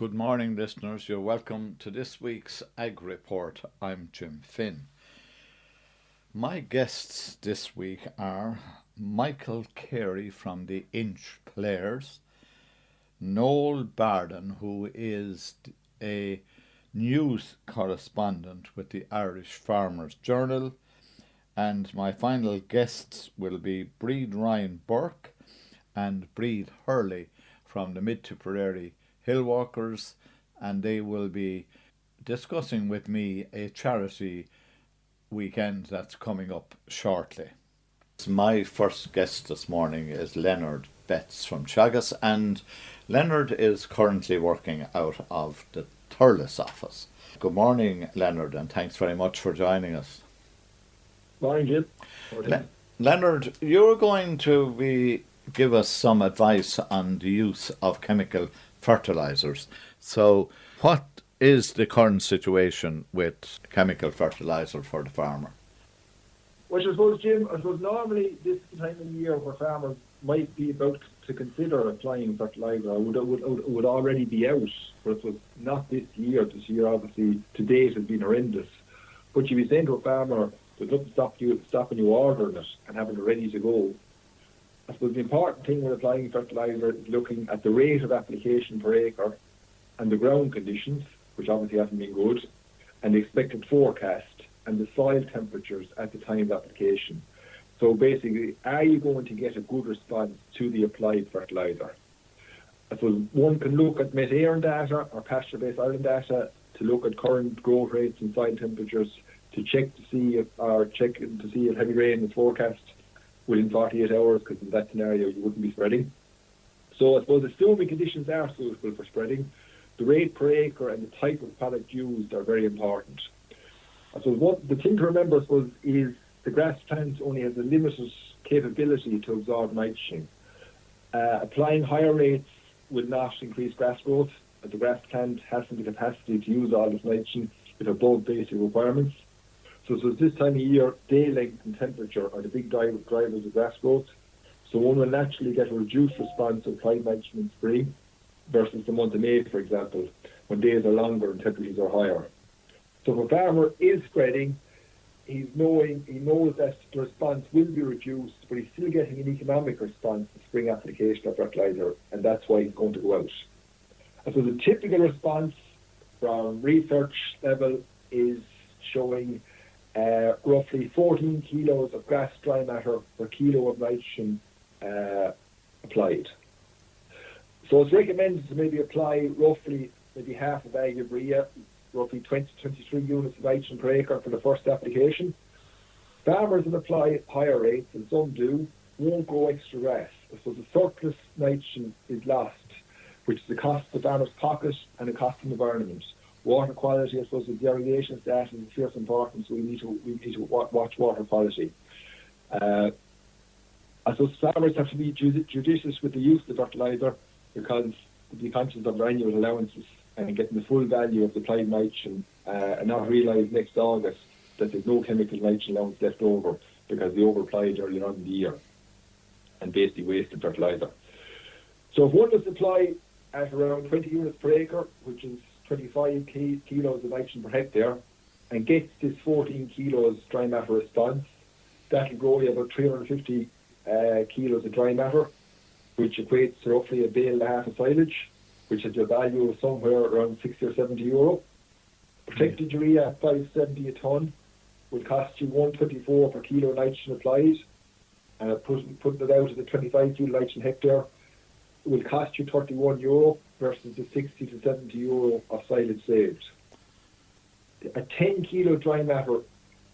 Good morning, listeners. You're welcome to this week's Ag Report. I'm Jim Finn. My guests this week are Michael Carey from the Inch Players, Noel Barden, who is a news correspondent with the Irish Farmers Journal, and my final guests will be Breed Ryan Burke and Breed Hurley from the Mid Tipperary Hillwalkers, and they will be discussing with me a charity weekend that's coming up shortly. My first guest this morning is Leonard Betts from Teagasc, and Leonard is currently working out of the Thurles office. Good morning, Leonard, and thanks very much for joining us. Morning, Jim. Leonard, you're going to give us some advice on the use of chemical fertilizers. So, what is the current situation with chemical fertilizer for the farmer? Well, I suppose, Jim, normally this time of year where farmers might be about to consider applying fertilizer would already be out, but it was not this year. This year, obviously, to date has been horrendous. But you'd be saying to a farmer, there's nothing stopping you ordering it and having it ready to go. I suppose the important thing when applying fertilizer is looking at the rate of application per acre and the ground conditions, which obviously haven't been good, and the expected forecast and the soil temperatures at the time of application. So basically, are you going to get a good response to the applied fertilizer? I suppose one can look at methane data or pasture-based island data to look at current growth rates and soil temperatures to check to see if heavy rain is forecast within 48 hours, because in that scenario you wouldn't be spreading. So I suppose assuming conditions are suitable for spreading, the rate per acre and the type of product used are very important. I suppose the thing to remember, is the grass plant only has a limited capability to absorb nitrogen. Applying higher rates will not increase grass growth, but the grass plant hasn't the capacity to use all this nitrogen if above basic requirements. So this time of year, day length and temperature are the big drivers of grass growth. So one will naturally get a reduced response to applied nitrogen in spring versus the month of May, for example, when days are longer and temperatures are higher. So if a farmer is spreading, he knows that the response will be reduced, but he's still getting an economic response to spring application of fertilizer, and that's why he's going to go out. And so the typical response from research level is showing roughly 14 kilos of grass dry matter per kilo of nitrogen applied. So it's recommended to maybe apply roughly maybe half a bag of urea, roughly 20 to 23 units of nitrogen per acre for the first application. Farmers that apply higher rates, and some do, won't grow extra grass. So the surplus nitrogen is lost, which is the cost of the farmer's pocket and the cost of the environment. Water quality, I suppose, with the irrigation status is of fierce importance, so we need to watch water quality. I suppose farmers have to be judicious with the use of fertilizer, because to be conscious of their annual allowances and getting the full value of the applied nitrogen, and not realise next August that there's no chemical nitrogen allowance left over because they over-applied earlier on in the year and basically wasted fertilizer. So if one was to apply at around 20 units per acre, which is 25 kilos of nitrogen per hectare, and gets this 14 kilos dry matter response, that'll grow you about 350 kilos of dry matter, which equates to roughly a bale and a half of silage, which has a value of somewhere around 60 or 70 euro. Protected urea at 570 a tonne will cost you 124 per kilo nitrogen applied, and putting it out at the 25 kilo nitrogen hectare, it will cost you 31 euro versus the 60 to 70 euro of silage saved. A 10 kilo dry matter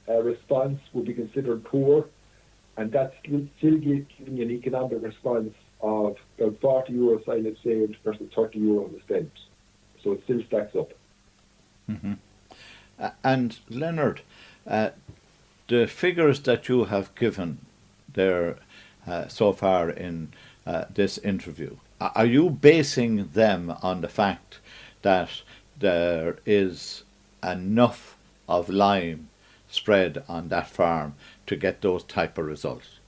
response would be considered poor, and that's still giving you an economic response of about 40 euro silage saved versus 30 euro spent. So it still stacks up. Mm-hmm. And Leonard, the figures that you have given there so far in this interview, are you basing them on the fact that there is enough of lime spread on that farm to get those type of results?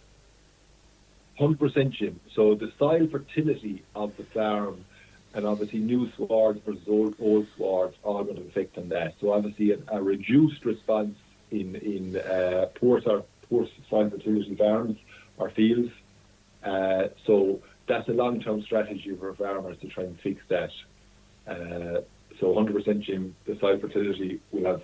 100%, Jim. So the soil fertility of the farm and obviously new swards versus old swards all going to affect on that. So obviously a reduced response in poor soil fertility farms or fields. So that's a long-term strategy for farmers to try and fix that. So 100%, Jim, the soil fertility will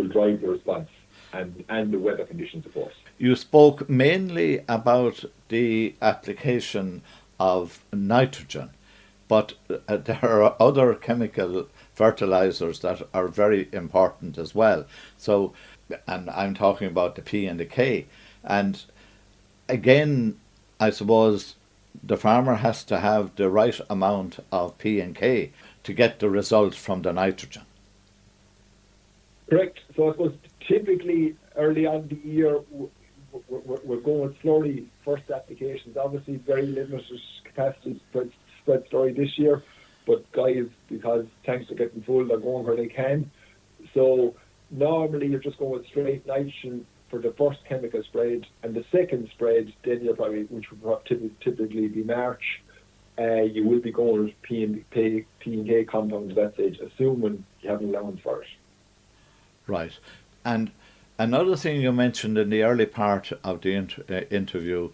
drive the response, and the weather conditions, of course. You spoke mainly about the application of nitrogen, but there are other chemical fertilizers that are very important as well. So, and I'm talking about the P and the K. And again, I suppose the farmer has to have the right amount of P and K to get the results from the nitrogen. Correct. So I suppose typically early on in the year, we're going slowly. First applications, obviously very limited capacity spread story this year, but guys, because tanks are getting full, they're going where they can. So normally you're just going with straight nitrogen for the first chemical spread, and the second spread, then you're probably, which would typically be March, you will be going with P and K compounds at that stage, assuming you have an allowance for it. Right. And another thing you mentioned in the early part of the interview,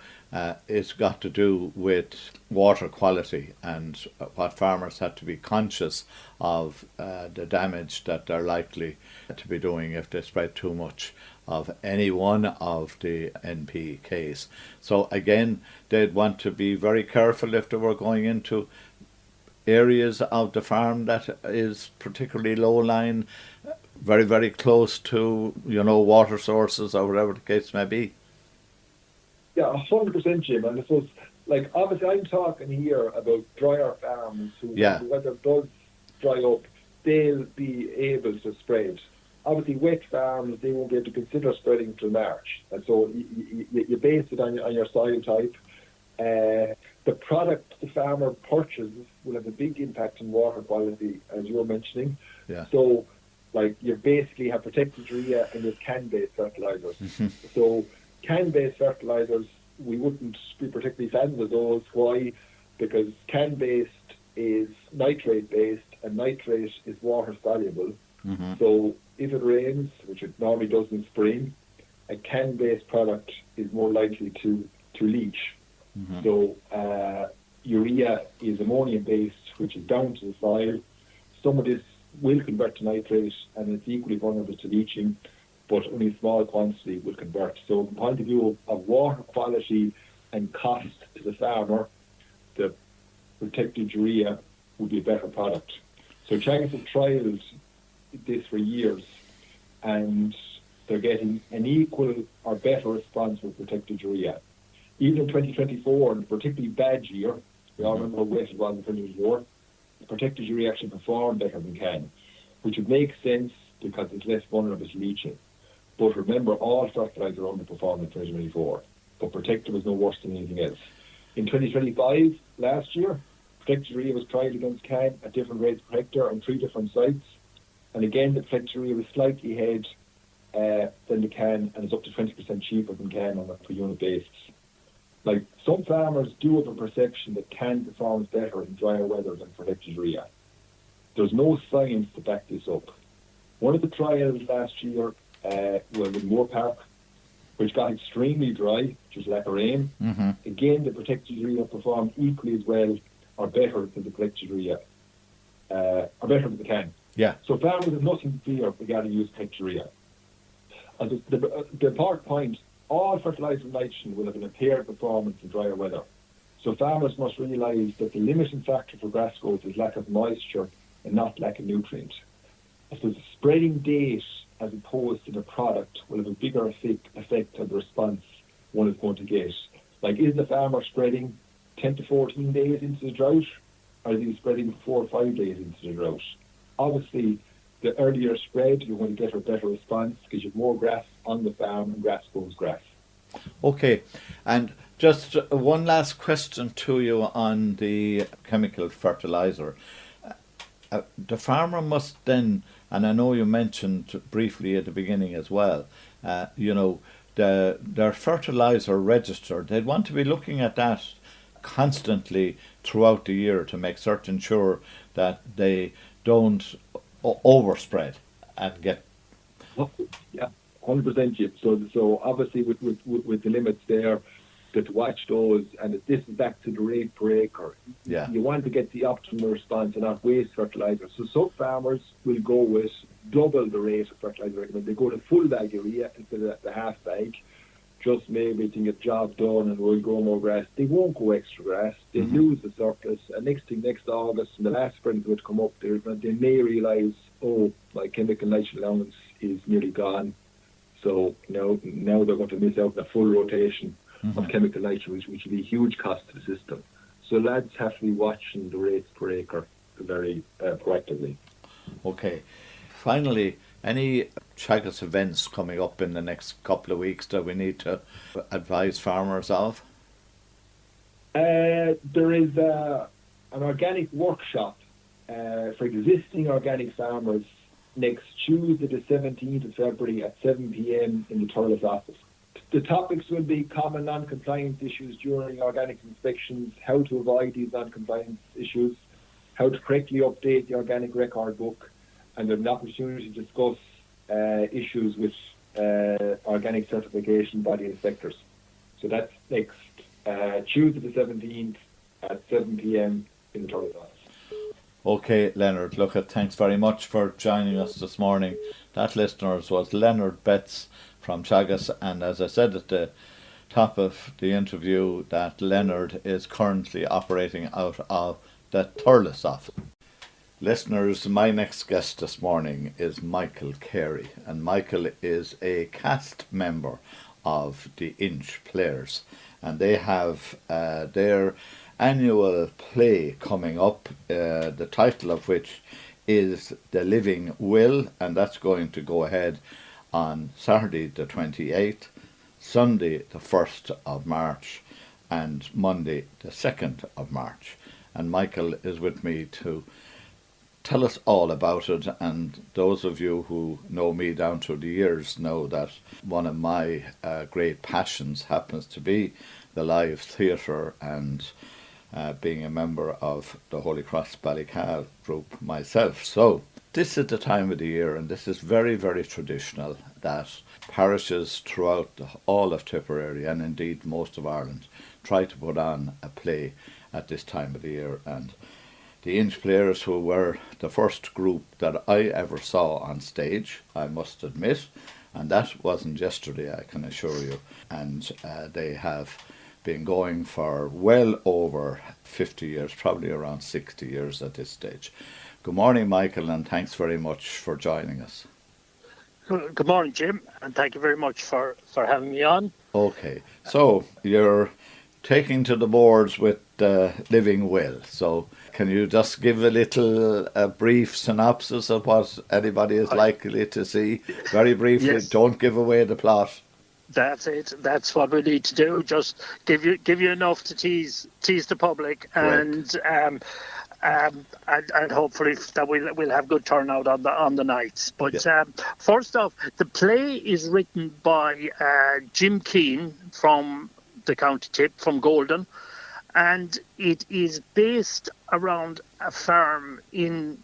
it's got to do with water quality and what farmers have to be conscious of the damage that they're likely to be doing if they spread too much of any one of the NPKs. So again, they'd want to be very careful if they were going into areas of the farm that is particularly low-lying, very, very close to, water sources or whatever the case may be. Yeah, 100%, Jim. And I suppose, obviously I'm talking here about drier farms who, when the weather does dry up, they'll be able to spread. Obviously, wet farms, they won't be able to consider spreading till March. And so you base it on your soil type. The product the farmer purchases will have a big impact on water quality, as you were mentioning. Yeah. So, you basically have protected urea and you have can-based fertilizers. So can-based fertilizers, we wouldn't be particularly fans of those. Why? Because can-based is nitrate-based, and nitrate is water-soluble. So if it rains, which it normally does in spring, a can-based product is more likely to leach. So urea is ammonium-based, which is down to the soil. Some of this will convert to nitrate, and it's equally vulnerable to leaching, but only a small quantity will convert. So from the point of view of water quality and cost to the farmer, the protected urea would be a better product. So Teagasc have trialled this for years, and they're getting an equal or better response with protected urea. Even in 2024, and a particularly bad year, we all remember how wet it was in 2024, protected urea actually perform better than can, which would make sense because it's less vulnerable to leaching. But remember, all fertilizer underperformed in 2024, but protected was no worse than anything else. In 2025, last year, protected urea was tried against can at different rates per hectare on 3 different sites, and again, the protected urea was slightly ahead than the can, and is up to 20% cheaper than can on a per unit basis. Some farmers do have a perception that can performs better in drier weather than protected urea. There's no science to back this up. One of the trials last year was in Moore Park, which got extremely dry, just lack of rain. Again, the protected urea performed equally as well or better than the protected urea, or better than the can. Yeah. So farmers have nothing to fear regarding use protected urea. And the important point, all fertilizer and nitrogen will have an impaired performance in drier weather. So farmers must realise that the limiting factor for grass growth is lack of moisture and not lack of nutrient. So the spreading date as opposed to the product will have a bigger effect on the response one is going to get. Is the farmer spreading 10 to 14 days into the drought, or is he spreading 4 or 5 days into the drought? Obviously, the earlier spread, you're going to get a better response because you have more grass on the farm and grass grows grass. Okay, and just one last question to you on the chemical fertilizer. The farmer must then, and I know you mentioned briefly at the beginning as well, their fertilizer register, they'd want to be looking at that constantly throughout the year to make certain sure that they don't overspread and get. Yeah, 100%. Jim. So obviously with the limits there, to watch those, and this is back to the rate breaker. Yeah. You want to get the optimal response and not waste fertilizer. So some farmers will go with double the rate of fertilizer recommended. They go to full bag urea instead of the half bag, just maybe to get the job done and we'll grow more grass. They won't go extra grass. They lose the surplus. And next August, and the last spring would come up, they may realise, oh, my chemical nitrogen allowance is nearly gone. So now they're going to miss out on a full rotation of chemical nitrogen, which will be a huge cost to the system. So lads have to be watching the rates per acre very proactively. Okay. Finally, any Teagasc events coming up in the next couple of weeks that we need to advise farmers of? There is an organic workshop for existing organic farmers next Tuesday, the 17th of February at 7 p.m. in the Thurles office. The topics will be common non-compliance issues during organic inspections, how to avoid these non-compliance issues, how to correctly update the organic record book, and an opportunity to discuss issues with organic certification by the inspectors. So that's next Tuesday the 17th at 7 p.m. in the Thurles office. Okay, Leonard, look, thanks very much for joining us this morning. That, listeners, was Leonard Betts from Teagasc, and as I said at the top of the interview, that Leonard is currently operating out of the Thurles office. Listeners, my next guest this morning is Michael Carey, and Michael is a cast member of the Inch Players, and they have their annual play coming up, the title of which is The Living Will, and that's going to go ahead on Saturday the 28th, Sunday the 1st of March, and Monday the 2nd of March. And Michael is with me to tell us all about it, and those of you who know me down through the years know that one of my great passions happens to be the live theatre and being a member of the Holy Cross Ballycal group myself. So this is the time of the year, and this is very, very traditional, that parishes throughout all of Tipperary, and indeed most of Ireland, try to put on a play at this time of the year. And the Inch Players, who were the first group that I ever saw on stage, I must admit, and that wasn't yesterday, I can assure you, and they have been going for well over 50 years, probably around 60 years at this stage. Good morning, Michael, and thanks very much for joining us. Good morning, Jim, and thank you very much for having me on. Okay, so you're taking to the boards with Living Will. So can you just give a brief synopsis of what anybody is likely to see? Very briefly, Yes. Don't give away the plot. That's it. That's what we need to do. Just give you enough to tease the public, Correct. and hopefully that we'll have good turnout on the nights. But Yeah. first off, the play is written by Jim Keane from the County Tip, from Golden, and it is based around a farm in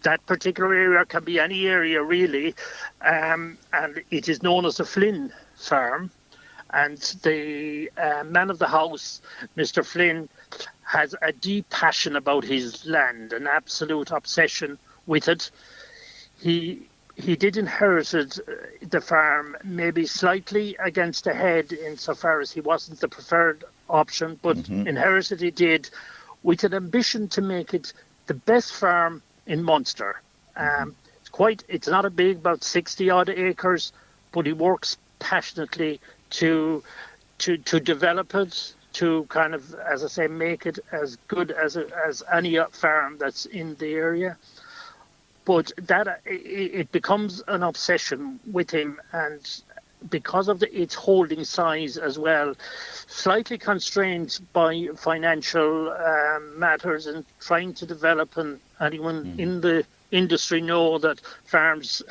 that particular area. Can be any area really, and it is known as the Flynn farm, and the man of the house, Mr. Flynn, has a deep passion about his land, an absolute obsession with it. He did inherit the farm maybe slightly against the head insofar as he wasn't the preferred option, but inherited he did with an ambition to make it the best farm in Munster. It's not a big, about 60 odd acres, but he works passionately to develop it, to kind of, as I say, make it as good as any farm that's in the area. But that it becomes an obsession with him, and because of its holding size as well, slightly constrained by financial matters and trying to develop anyone in the industry know that farms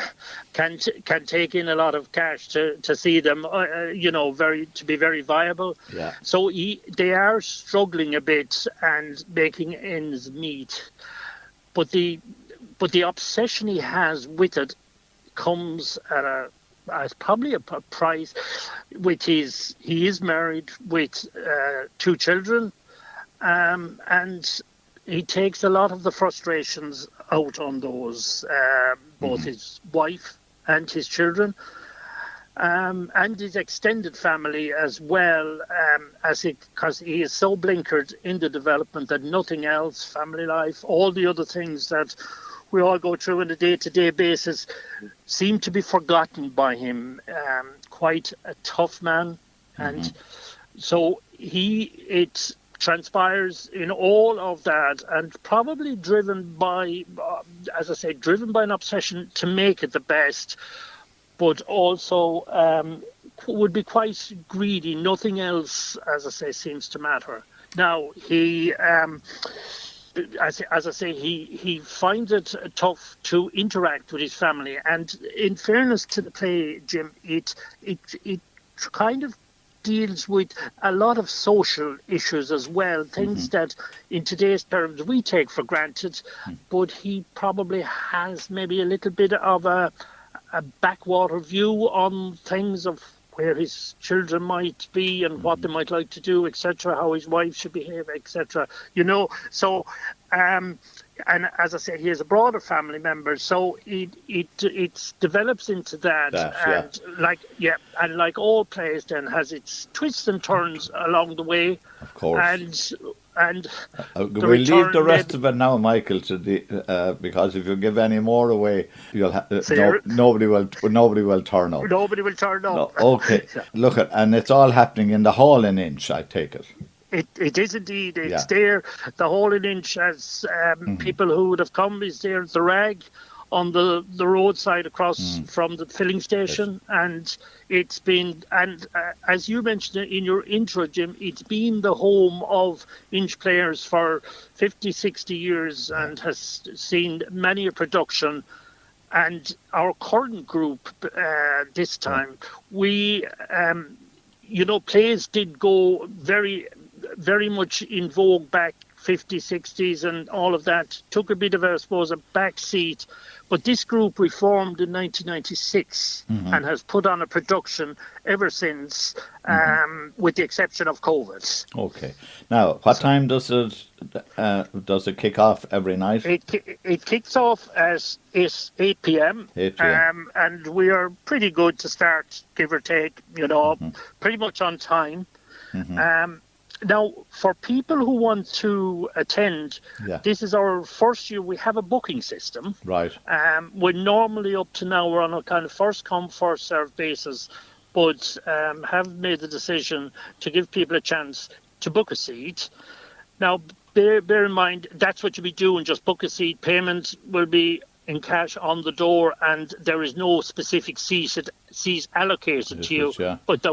can take in a lot of cash to see them, to be very viable. Yeah. So they are struggling a bit and making ends meet. But the obsession he has with it comes at probably a price, which is he is married with 2 children, and he takes a lot of the frustrations out on those, both his wife and his children, and his extended family as well, because he is so blinkered in the development that nothing else, family life, all the other things that we all go through on a day-to-day basis seem to be forgotten by him. Quite a tough man, and so it transpires in all of that, and probably driven by, as I say, driven by an obsession to make it the best, but also would be quite greedy. Nothing else, as I say, seems to matter. Now, he, as I say, he finds it tough to interact with his family. And in fairness to the play, Jim, it kind of deals with a lot of social issues as well, things that in today's terms we take for granted, but he probably has maybe a little bit of a backwater view on things of where his children might be and what they might like to do, etc., how his wife should behave, etc. So and as I say, he has a broader family member, so it develops into that, and like all plays, then has its twists and turns along the way. Of course. And we'll leave the rest of it now, Michael, to the because if you give any more away, you'll nobody will turn up. Nobody will turn up. No, okay, look and it's all happening in the Hall in Inch, I take it. It is indeed. It's there. The Hall in Inch has people who would have come is there at the Rag on the roadside across from the filling station, and it's been, and as you mentioned in your intro, Jim, it's been the home of Inch players for 50, 60 years and has seen many a production. And our current group this time, we, plays did go very, very much in vogue back 50s, 60s and all of that, took a bit of, I suppose, a back seat. But this group reformed in 1996 and has put on a production ever since, with the exception of COVID. Okay. Now, what time does it kick off every night? It kicks off as 8 p.m. 8 p.m. And we are pretty good to start, give or take, pretty much on time. Now, for people who want to attend, this is our first year. We have a booking system. Right. We're normally up to now, we're on a kind of first come, first served basis, but have made the decision to give people a chance to book a seat. Now, bear in mind, that's what you'll be doing, just book a seat. Payment will be in cash on the door, and there is no specific seat allocated to you. But there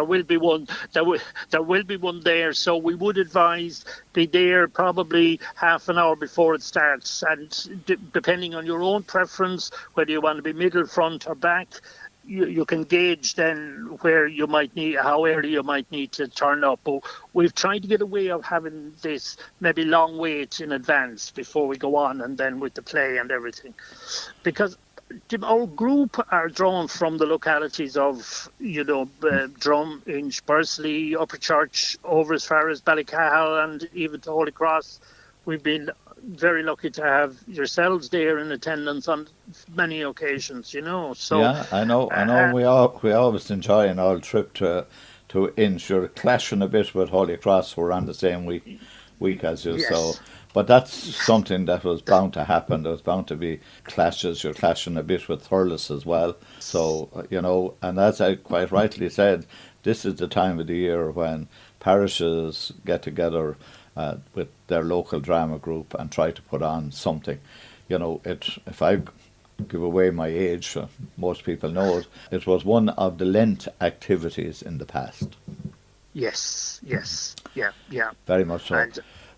will be one. There will be one there. So we would advise be there probably half an hour before it starts, and depending on your own preference, whether you want to be middle, front, or back, you can gauge then where you might need, how early you might need to turn up. But we've tried to get a way of having this maybe long wait in advance before we go on, and then with the play and everything. Because our group are drawn from the localities of, Drum, Inch, Bursley, Upper Church, over as far as Ballycahill and even to Holy Cross. We've been very lucky to have yourselves there in attendance on many occasions, So yeah, I know. We always enjoy an old trip to Inch. You're clashing a bit with Holy Cross. We're on the same week as you, so. But that's something that was bound to happen. There was bound to be clashes. You're clashing a bit with Thurles as well. So, and as I quite rightly said, this is the time of the year when parishes get together with their local drama group and try to put on something. If I give away my age, most people know it, it was one of the Lent activities in the past. Yes, yeah. Very much so.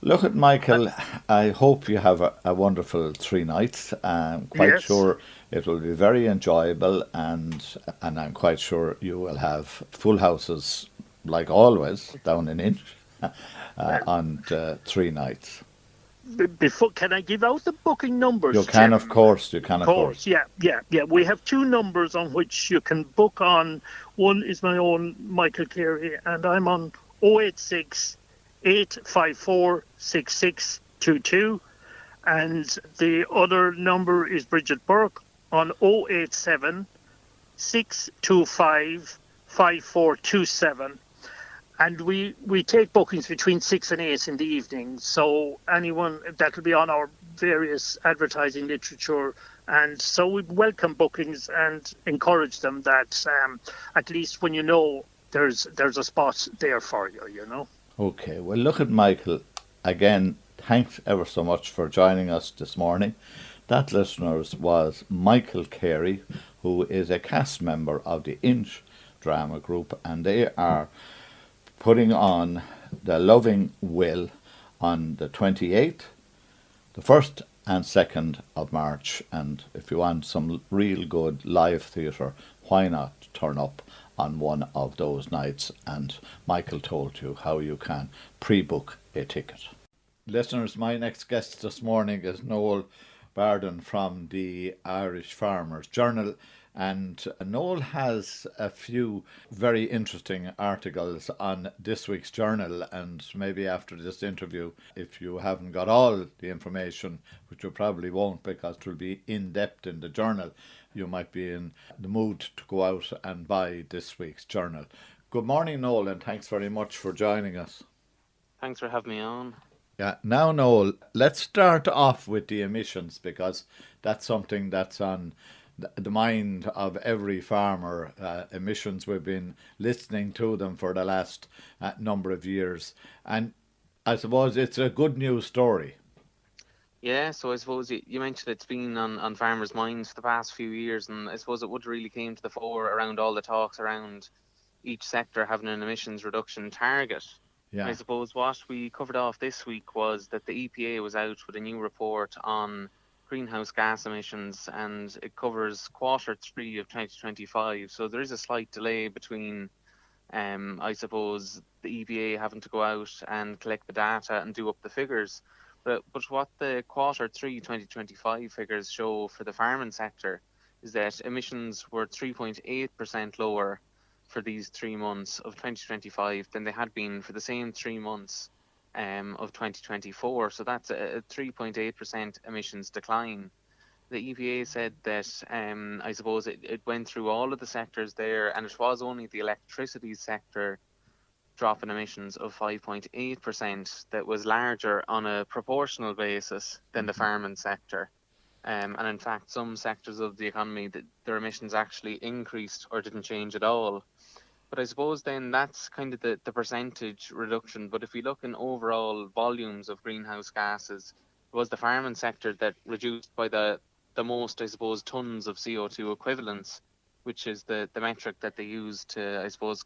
Look at Michael. I hope you have a wonderful 3 nights. I'm quite Yes. sure it will be very enjoyable, and I'm quite sure you will have full houses like always down in Inch Well, on 3 nights. before, can I give out the booking You numbers, can, of Jim? course. You Of can, of course. course, yeah. We have two numbers on which you can book on. One is my own Michael Carey, and I'm on 086 854 6622. And the other number is Bridget Burke on 087 625 5427. And we take bookings between 6 and 8 in the evening. So anyone that will be on our various advertising literature, and so we welcome bookings and encourage them that at least when you know there's a spot there for you, you know. Okay, well, look at Michael. Again, thanks ever so much for joining us this morning. That, listeners, was Michael Carey, who is a cast member of the Inch Drama Group, and they are putting on The Loving Will on the 28th, the 1st and 2nd of March. And if you want some real good live theatre, why not turn up on one of those nights? And Michael told you how you can pre-book a ticket. Listeners, my next guest this morning is Noel Barden from the Irish Farmers Journal. And Noel has a few very interesting articles on this week's journal. And maybe after this interview, if you haven't got all the information, which you probably won't because it will be in depth in the journal, you might be in the mood to go out and buy this week's journal. Good morning, Noel, and thanks very much for joining us. Thanks for having me on. Yeah, now, Noel, let's start off with the emissions because that's something that's on the mind of every farmer. Emissions, we've been listening to them for the last number of years, and I suppose it's a good news story. Yeah, so I suppose you mentioned it's been on farmers' minds for the past few years, and I suppose it would really came to the fore around all the talks around each sector having an emissions reduction target. And I Yeah. suppose what we covered off this week was that the EPA was out with a new report on greenhouse gas emissions, and it covers Q3 of 2025. So there is a slight delay between, I suppose, the EPA having to go out and collect the data and do up the figures. But what the Q3 2025 figures show for the farming sector is that emissions were 3.8% lower for these 3 months of 2025 than they had been for the same 3 months of 2024. So that's a 3.8% emissions decline. The EPA said that I suppose it went through all of the sectors there, and it was only the electricity sector drop in emissions of 5.8% that was larger on a proportional basis than the farming sector. And in fact, some sectors of the economy, their emissions actually increased or didn't change at all. But I suppose then that's kind of the percentage reduction. But if we look in overall volumes of greenhouse gases, it was the farming sector that reduced by the most, I suppose, tons of CO2 equivalents, which is the metric that they use to, I suppose,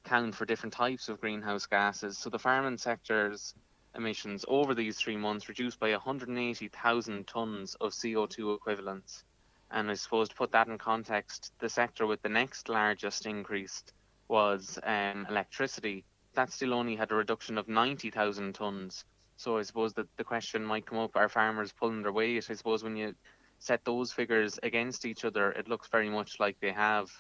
count for different types of greenhouse gases. So the farming sector's emissions over these 3 months reduced by 180,000 tons of CO2 equivalents. And I suppose to put that in context, the sector with the next largest increase was electricity. That still only had a reduction of 90,000 tons. So I suppose that the question might come up, are farmers pulling their weight? I suppose when you set those figures against each other, it looks very much like they have.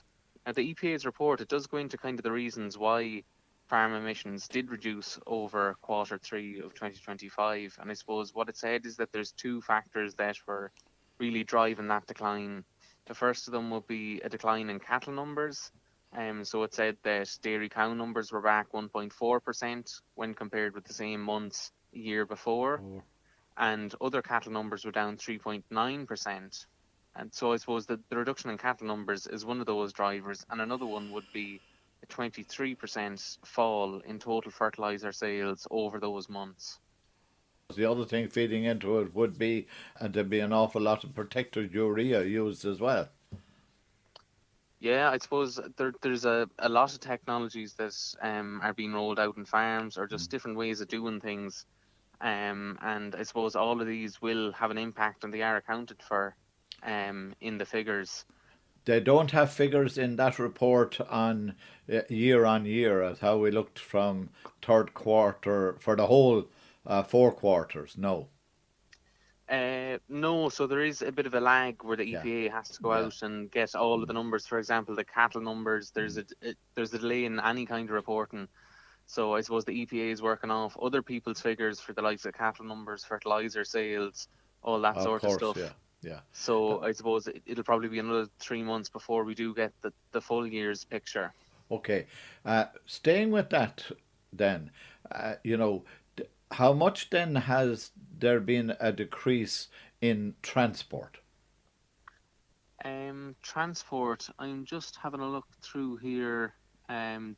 Now, the EPA's report, it does go into kind of the reasons why farm emissions did reduce over Q3 of 2025. And I suppose what it said is that there's two factors that were really driving that decline. The first of them would be a decline in cattle numbers. So it said that dairy cow numbers were back 1.4% when compared with the same months a year before. And other cattle numbers were down 3.9%. And so I suppose that the reduction in cattle numbers is one of those drivers. And another one would be a 23% fall in total fertilizer sales over those months. The other thing feeding into it would be, and there'd be an awful lot of protected urea used as well. Yeah, I suppose there's a lot of technologies that are being rolled out in farms, or just different ways of doing things And I suppose all of these will have an impact, and they are accounted for in the figures. They don't have figures in that report on year as how we looked from third quarter for the whole 4 quarters. No. No, so there is a bit of a lag where the Yeah. EPA has to go Yeah. out and get all of the numbers. For example, the cattle numbers. There's a delay in any kind of reporting. So I suppose the EPA is working off other people's figures for the likes of cattle numbers, fertilizer sales, all that Of sort of course. stuff. Yeah. Yeah. So I suppose it'll probably be another 3 months before we do get the full year's picture. Okay. Staying with that, then, you know, how much then has there been a decrease in transport? Transport, I'm just having a look through here.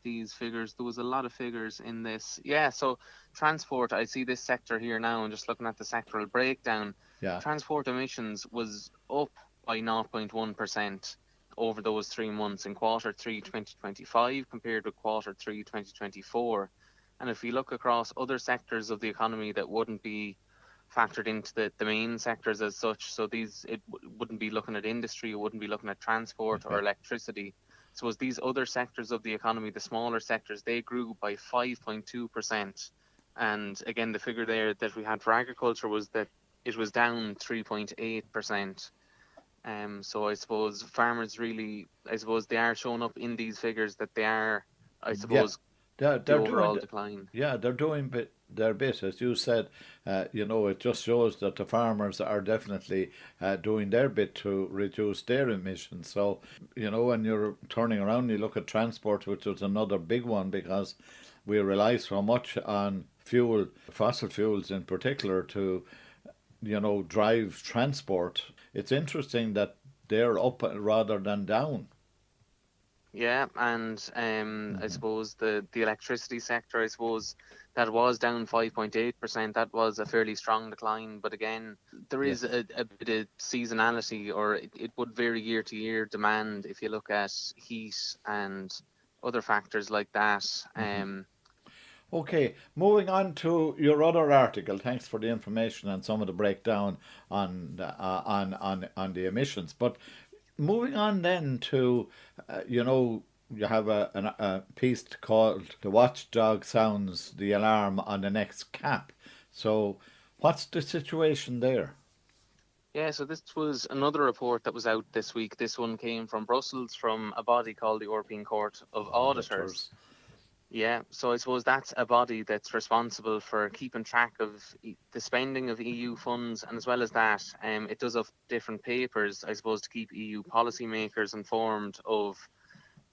These figures, there was a lot of figures in this. Yeah, so transport, I see this sector here now, and just looking at the sectoral breakdown, Yeah. transport emissions was up by 0.1% over those 3 months in quarter three 2025 compared with quarter three 2024. And if we look across other sectors of the economy that wouldn't be factored into the main sectors as such. So wouldn't be looking at industry, it wouldn't be looking at transport or Okay. electricity. So as these other sectors of the economy, the smaller sectors, they grew by 5.2%. And again, the figure there that we had for agriculture was that it was down 3.8%. So I suppose farmers really, I suppose they are showing up in these figures that they are, I Yeah. suppose, the They're doing overall decline. yeah, they're doing their bit, as you said. It just shows that the farmers are definitely doing their bit to reduce their emissions. So, when you're turning around, you look at transport, which was another big one because we rely so much on fuel, fossil fuels in particular, to drive transport. It's interesting that they're up rather than down. Yeah, and I suppose the electricity sector, I suppose that was down 5.8%. That was a fairly strong decline, but again, there Yeah. is a bit of seasonality, or it would vary year to year demand if you look at heat and other factors like that. Okay, moving on to your other article. Thanks for the information and some of the breakdown on the emissions. But moving on then to, you have a piece called "The Watchdog Sounds the Alarm on the Next Cap." So, what's the situation there? Yeah, so this was another report that was out this week. This one came from Brussels from a body called the European Court of Auditors. Auditors. Yeah, so I suppose that's a body that's responsible for keeping track of the spending of EU funds, and as well as that, it does have different papers, I suppose, to keep EU policymakers informed of,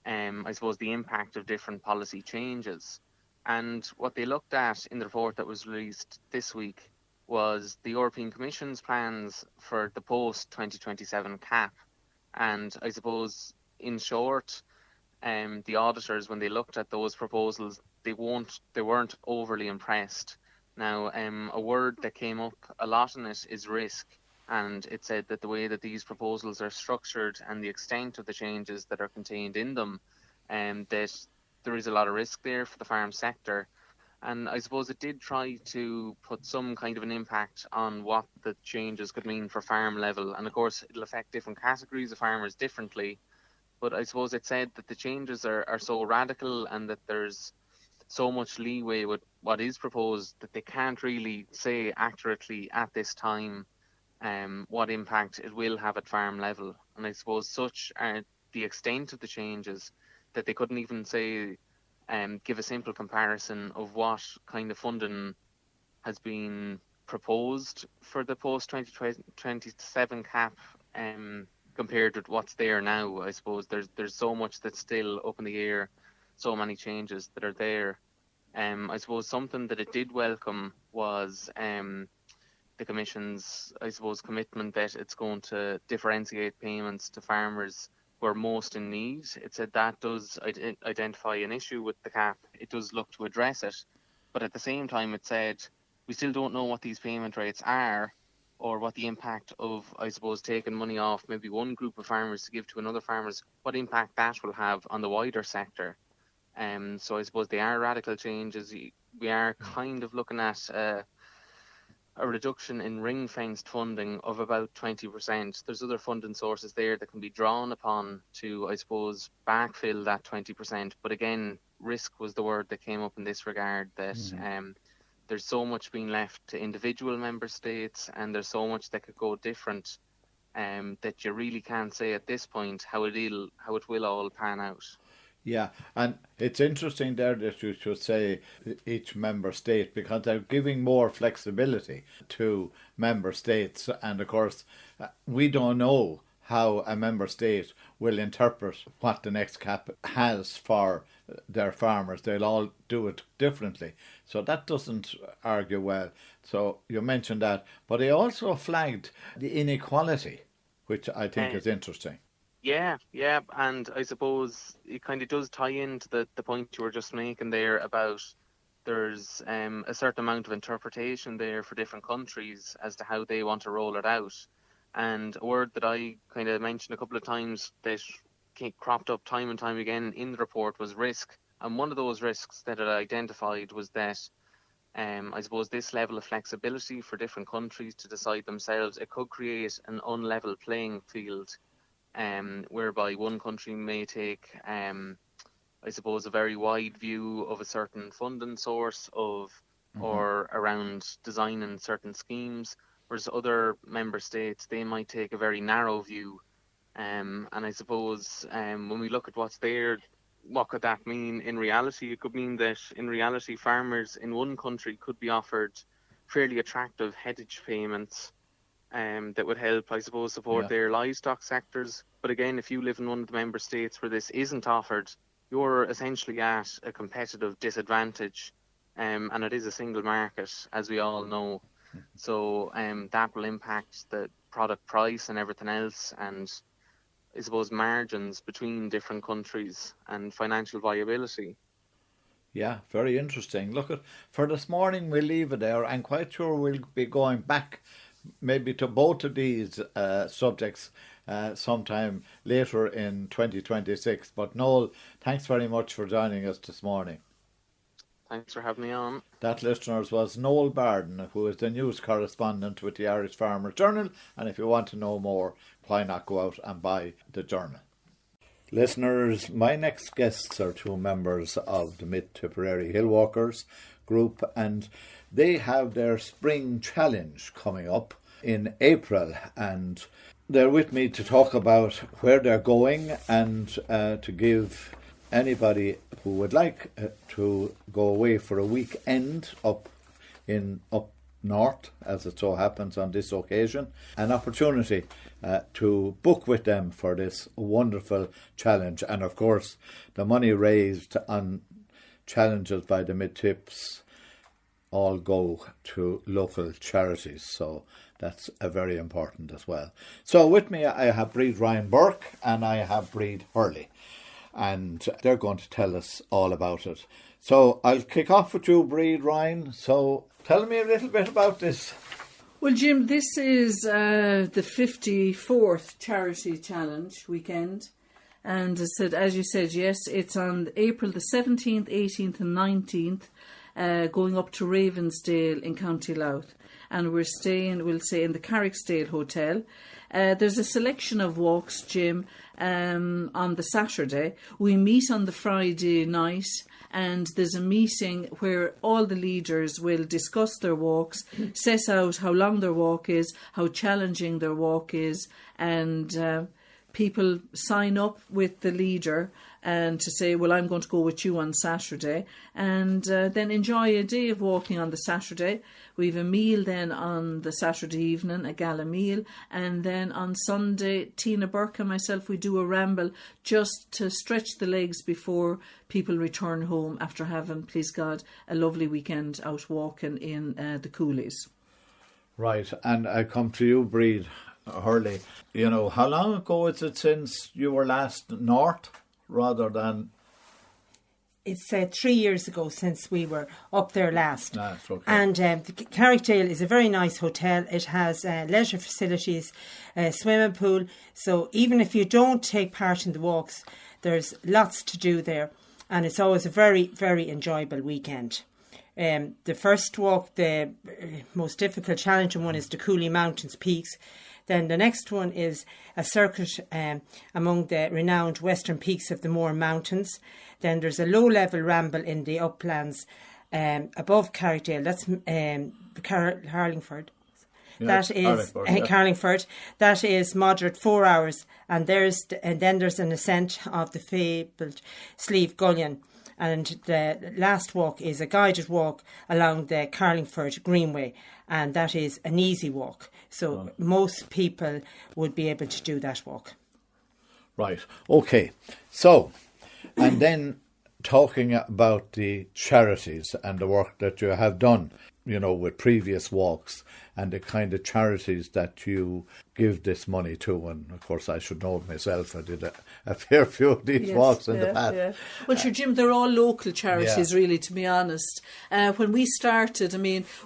I suppose, the impact of different policy changes. And what they looked at in the report that was released this week was the European Commission's plans for the post 2027 cap. And I suppose, in short, the auditors, when they looked at those proposals, they weren't overly impressed. Now, a word that came up a lot in it is risk, and it said that the way that these proposals are structured and the extent of the changes that are contained in them, that there is a lot of risk there for the farm sector. And I suppose it did try to put some kind of an impact on what the changes could mean for farm level. And of course, it'll affect different categories of farmers differently, but I suppose it said that the changes are so radical and that there's so much leeway with what is proposed that they can't really say accurately at this time what impact it will have at farm level. And I suppose such are the extent of the changes that they couldn't even say give a simple comparison of what kind of funding has been proposed for the post 2027 cap compared with what's there now. I suppose there's so much that's still up in the air, so many changes that are there. I suppose something that it did welcome was the Commission's, I suppose, commitment that it's going to differentiate payments to farmers who are most in need. It said that does identify an issue with the cap. It does look to address it, but at the same time, it said we still don't know what these payment rates are, or what the impact of, I suppose, taking money off maybe one group of farmers to give to another farmers, what impact that will have on the wider sector. So I suppose they are radical changes. We are kind of looking at a reduction in ring-fenced funding of about 20%. There's other funding sources there that can be drawn upon to, I suppose, backfill that 20%. But again, risk was the word that came up in this regard, that there's so much being left to individual member states, and there's so much that could go different, that you really can't say at this point how it will all pan out. Yeah, and it's interesting there that you should say each member state, because they're giving more flexibility to member states. And of course, we don't know how a member state will interpret what the next cap has for their farmers. They'll all do it differently. So that doesn't argue well. So you mentioned that. But they also flagged the inequality, which I think is interesting. Yeah, and I suppose it kind of does tie into the point you were just making there about there's a certain amount of interpretation there for different countries as to how they want to roll it out. And a word that I kind of mentioned a couple of times that cropped up time and time again in the report was risk. And one of those risks that it identified was that I suppose this level of flexibility for different countries to decide themselves, it could create an unlevel playing field, whereby one country may take, I suppose, a very wide view of a certain funding source or around designing certain schemes, whereas other member states, they might take a very narrow view. And I suppose when we look at what's there, what could that mean in reality? It could mean that in reality, farmers in one country could be offered fairly attractive headage payments that would help, I suppose, support their livestock sectors. But again, if you live in one of the member states where this isn't offered, you're essentially at a competitive disadvantage. And it is a single market, as we all know. So that will impact the product price and everything else, and I suppose margins between different countries and financial viability. Yeah, very interesting. Look, for this morning we'll leave it there. I'm quite sure we'll be going back maybe to both of these subjects sometime later in 2026. But Noel, thanks very much for joining us this morning. Thanks for having me on. That, listeners, was Noel Barden, who is the news correspondent with the Irish Farmer Journal. And if you want to know more, why not go out and buy the journal? Listeners, my next guests are two members of the Mid-Tipperary Hillwalkers group, and they have their spring challenge coming up in April, and they're with me to talk about where they're going and to give anybody who would like to go away for a weekend up north, as it so happens on this occasion, an opportunity to book with them for this wonderful challenge. And of course, the money raised on challenges by the Mid-Tips all go to local charities, so that's very important as well. So with me I have Bríd Ryan Burke and I have Bríd Hurley, and they're going to tell us all about it. So I'll kick off with you, Bríd Ryan. So tell me a little bit about this. Well, Jim, this is the 54th Charity Challenge weekend. And as you said, yes, it's on April the 17th, 18th and 19th, going up to Ravensdale in County Louth. And we'll stay in the Carricksdale Hotel. There's a selection of walks, Jim, on the Saturday. We meet on the Friday night, and there's a meeting where all the leaders will discuss their walks, set out how long their walk is, how challenging their walk is, and people sign up with the leader and to say, well, I'm going to go with you on Saturday, and then enjoy a day of walking on the Saturday. We have a meal then on the Saturday evening, a gala meal, and then on Sunday, Tina Burke and myself, we do a ramble just to stretch the legs before people return home after having, please God, a lovely weekend out walking in the Coolies. Right, and I come to you, Bríd Hurley. You know, how long ago is it since you were last north rather than... It's 3 years ago since we were up there last. Okay. And the Carrickdale is a very nice hotel. It has leisure facilities, swimming pool. So even if you don't take part in the walks, there's lots to do there. And it's always a very, very enjoyable weekend. The first walk, the most difficult, challenging one, is the Cooley Mountains Peaks. Then the next one is a circuit among the renowned western peaks of the Moore Mountains. Then there's a low-level ramble in the uplands above Carrickdale. That's Carlingford. That is Carlingford. That is moderate 4 hours, and then there's an ascent of the fabled Slieve Gullion. And the last walk is a guided walk along the Carlingford Greenway, and that is an easy walk. So most people would be able to do that walk. Right. Okay. So, and then talking about the charities and the work that you have done, with previous walks and the kind of charities that you give this money to. And of course, I should know it myself. I did a fair few of these walks in the past. Yeah. Well, sure, Jim, they're all local charities, really, to be honest. When we started,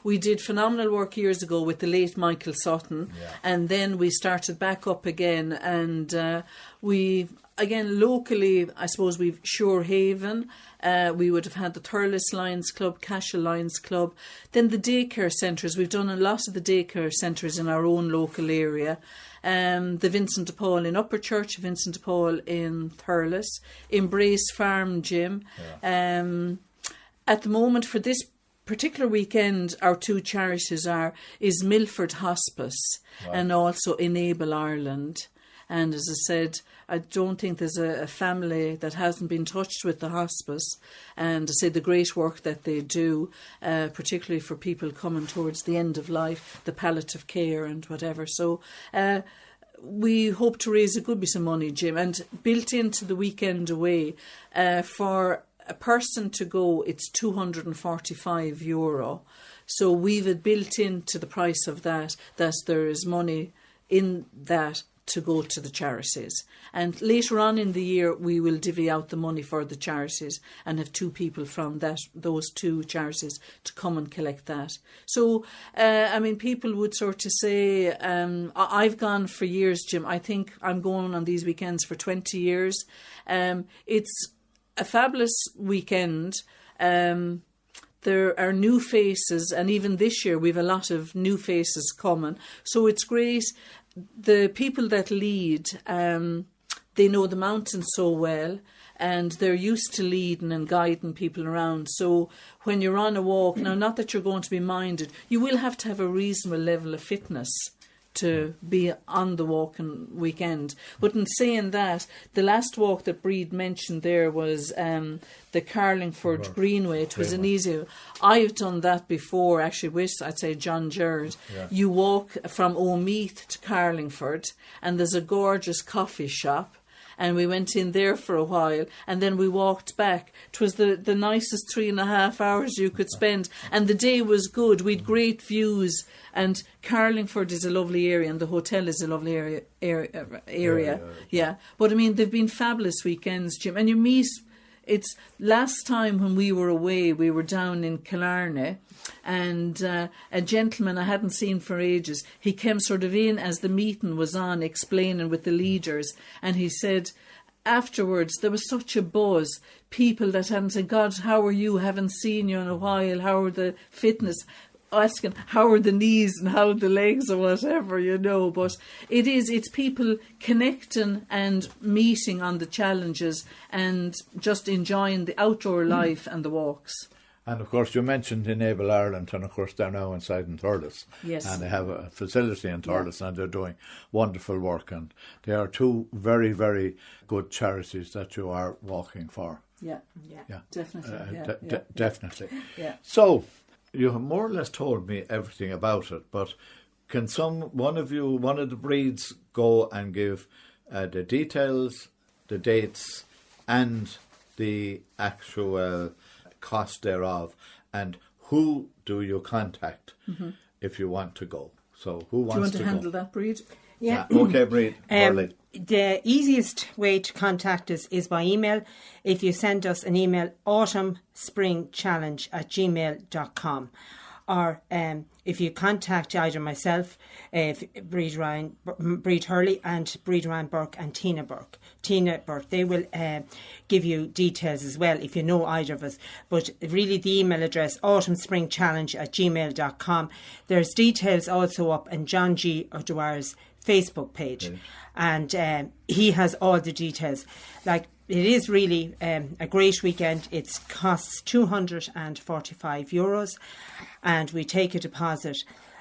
we did phenomenal work years ago with the late Michael Sutton, and then we started back up again, and again, locally, I suppose we've Shorehaven. We would have had the Thurles Lions Club, Cashel Lions Club. Then the daycare centres. We've done a lot of the daycare centres in our own local area. The Vincent de Paul in Upperchurch, Vincent de Paul in Thurles, Embrace Farm Gym. At the moment, for this particular weekend, our two charities is Milford Hospice and also Enable Ireland. And as I said, I don't think there's a family that hasn't been touched with the hospice, and to say the great work that they do, particularly for people coming towards the end of life, the palliative care and whatever. So we hope to raise a good bit of money, Jim, and built into the weekend away, for a person to go, it's €245. So we've it built into the price of that there is money in that to go to the charities. And later on in the year, we will divvy out the money for the charities and have two people from those two charities to come and collect that. So, people would sort of say, I've gone for years, Jim. I think I'm going on these weekends for 20 years. It's a fabulous weekend. There are new faces, and even this year we've a lot of new faces coming. So it's great. The people that lead, they know the mountains so well, and they're used to leading and guiding people around. So when you're on a walk, now not that you're going to be minded, you will have to have a reasonable level of fitness to be on the walking weekend. But in saying that, the last walk that Breed mentioned there was the Carlingford Greenway. It was an easy. I've done that before, actually, with, I'd say, John Gerard. Yeah. You walk from Omeath to Carlingford, and there's a gorgeous coffee shop. And we went in there for a while, and then we walked back. It was the nicest 3.5 hours you could spend, and the day was good. We'd great views, and Carlingford is a lovely area, and the hotel is a lovely area. Yeah. But they've been fabulous weekends, Jim. And you meet. It's last time when we were away, we were down in Killarney, and a gentleman I hadn't seen for ages, he came sort of in as the meeting was on, explaining with the leaders, and he said afterwards there was such a buzz, people that hadn't said, God, how are you, haven't seen you in a while, how are the fitness, asking how are the knees and how are the legs or whatever, but it's people connecting and meeting on the challenges and just enjoying the outdoor life and the walks. And of course you mentioned Enable Ireland, and of course they're now inside in Thurles. Yes. And they have a facility in Thurles, and they're doing wonderful work, and they are two very, very good charities that you are walking for. Yeah. Definitely. Definitely. Yeah. So you have more or less told me everything about it, but can one of the Breeds, go and give the details, the dates, and the actual cost thereof, and who do you contact if you want to go? So who wants to go? Do you want to handle that, Breed? Yeah. Okay, Breed. The easiest way to contact us is by email. If you send us an email, autumnspringchallenge@gmail.com, or if you contact either myself, Breed Hurley and Breed Ryan Burke and Tina Burke, they will give you details as well if you know either of us. But really the email address, autumnspringchallenge@gmail.com. There's details also up on John G. O'Dwyer's Facebook page. Okay. And he has all the details. Like, it is really a great weekend. It costs €245 and we take a deposit.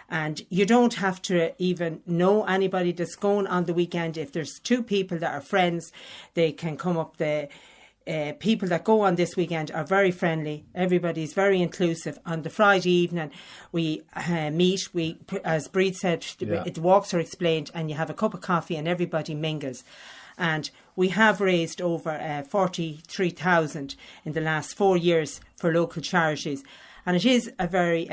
And you don't have to even know anybody that's going on the weekend. If there's two people that are friends, they can come up. The people that go on this weekend are very friendly. Everybody's very inclusive. On the Friday evening, we meet. As Breed said, the walks are explained and you have a cup of coffee and everybody mingles. And we have raised over 43,000 in the last 4 years for local charities. And it is a very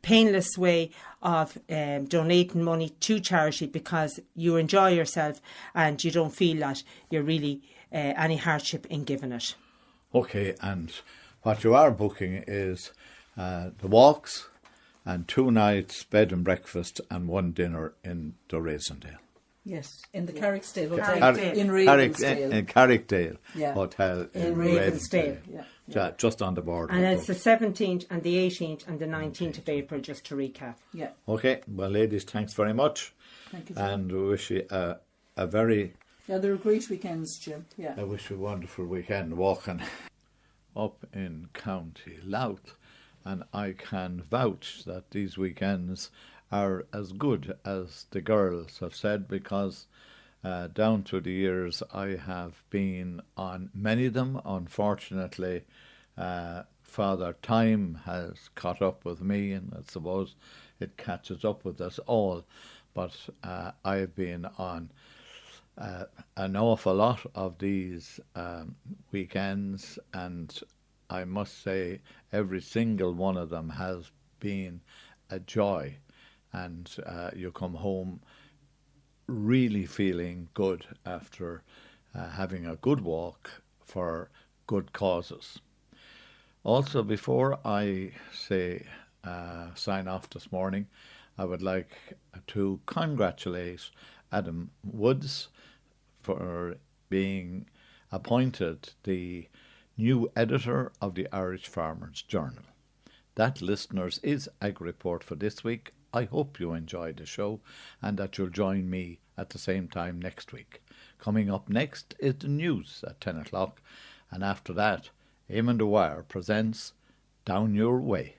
painless way of donating money to charity, because you enjoy yourself and you don't feel that you're really any hardship in giving it. Okay, and what you are booking is the walks and 2 nights bed and breakfast and 1 dinner in the Raisindale. Yes, in the Carricksdale Hotel Carricksdale. in Ravensdale. In Carrickdale Yeah. Hotel In Ravensdale. Yeah. Just on the border. And it's the 17th and the 18th and the 19th of April, just to recap. Yeah. Okay, well, ladies, thanks very much. Thank you, Jim. And we wish you a very... Yeah, they're great weekends, Jim. Yeah. I wish you a wonderful weekend walking up in County Louth, and I can vouch that these weekends are as good as the girls have said, because down through the years I have been on many of them. Unfortunately, Father Time has caught up with me, and I suppose it catches up with us all, but I've been on an awful lot of these weekends, and I must say every single one of them has been a joy, and you come home really feeling good after having a good walk for good causes. Also, before I sign off this morning, I would like to congratulate Adam Woods for being appointed the new editor of the Irish Farmers Journal. That, listeners, is Ag Report for this week. I hope you enjoyed the show and that you'll join me at the same time next week. Coming up next is the news at 10 o'clock, and after that, Eamon Dwyer presents Down Your Way.